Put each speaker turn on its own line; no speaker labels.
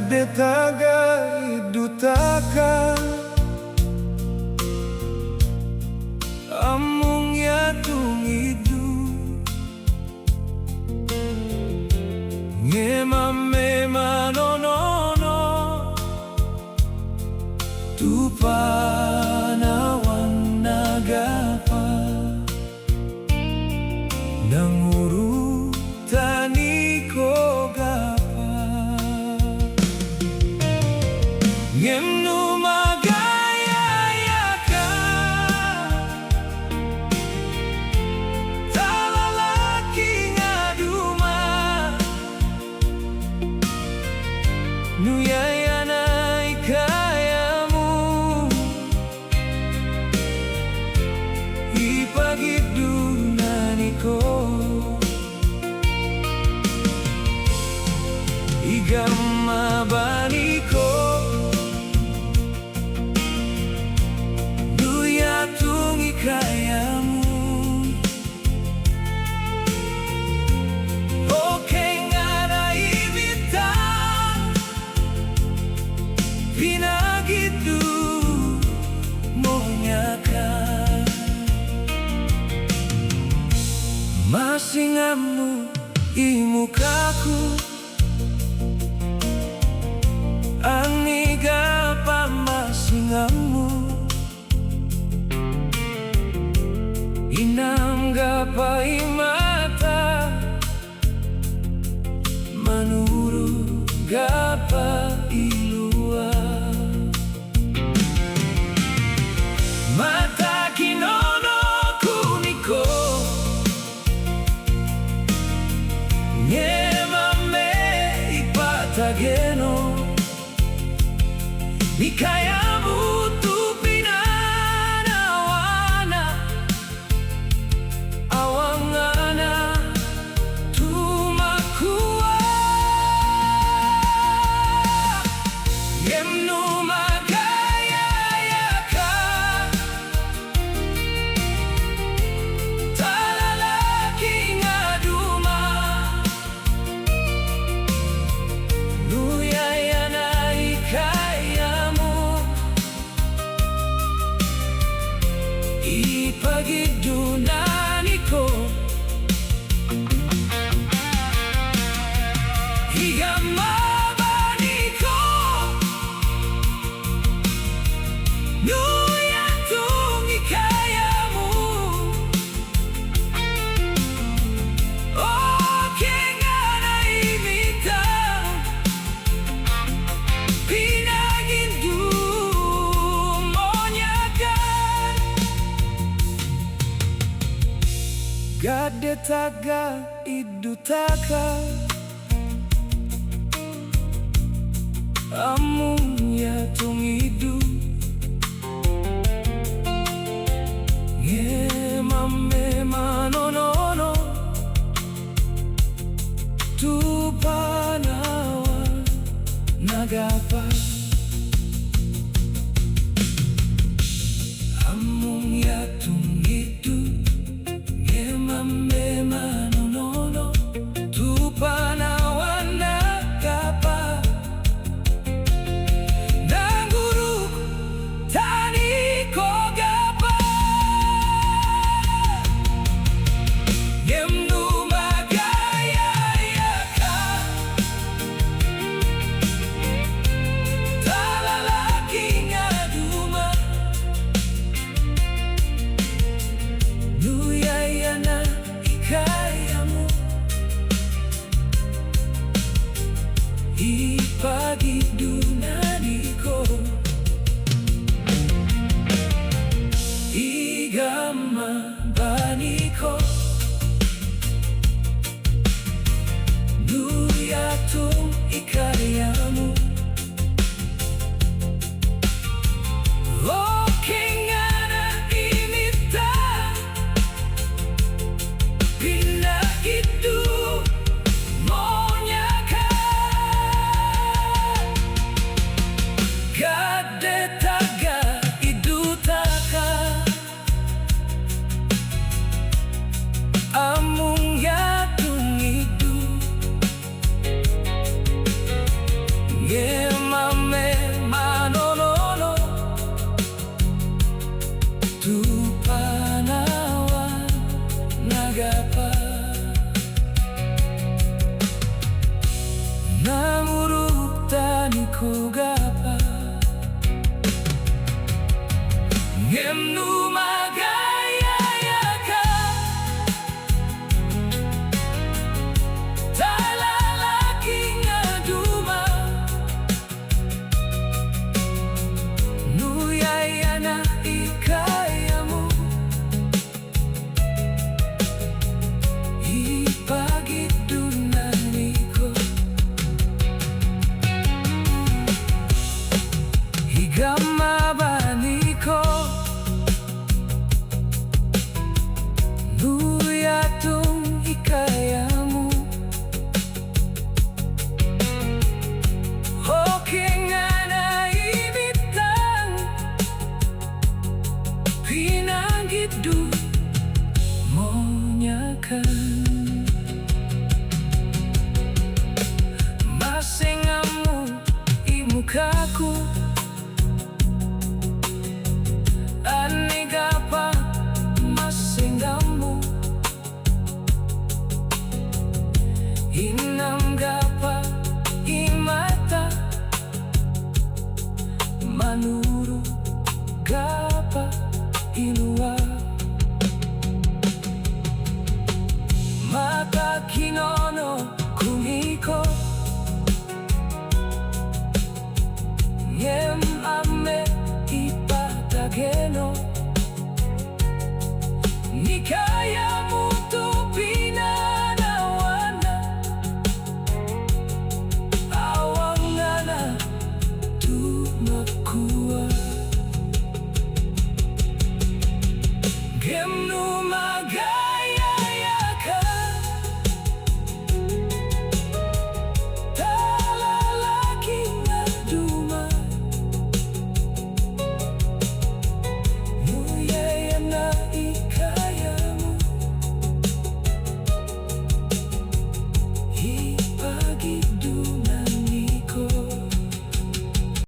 Gadetaga idutaka amung yatung idu ngema mema nonono tupanawan nagapa nanguru taniko gapa ngemnu magaya yaka talalaki ngaduma nuyayana ikayamu ipagidunaniko igama baniko duyatung ikayamu oke ngana ibita pinagidu monyaka masingamu imukaku aniga pamasingamu inam gapai mata manuru gapa ilua mata kinono kuniko nyemame ipatageno nikayamu tupinanawana awangana tumakua yemnu magaya yaka talalaki ngaduma nuyayana ikayamu ipagidunaniko igama baniko nuyatung ikayamu oke ngana imita pinagindu monyakan gadetaga idutaka amung yatung idu ngemame manonono tupanawan nagapa amung yatung idu ngemame manonono tupanawan nagapa nanguru taniko gapa ngemnu magaya yaka talalaki ngaduma nuyayana ikayamu ipagidunaniko igama baniko nuyatung ikayamu oke ngana imita pinagidu monyaka gadetaga idutaka amung yatung idu yeah. Ngemnu magaya yaka talalaki ngaduma nuyayana ikayamu ipagidunaniko higamabaniko nuyatong ikayamu okengana ibitang pinanggidu monyakan masengamu imukaku anegapa masengamu inanggapa imata manuru gapa inua mata kinono kumiko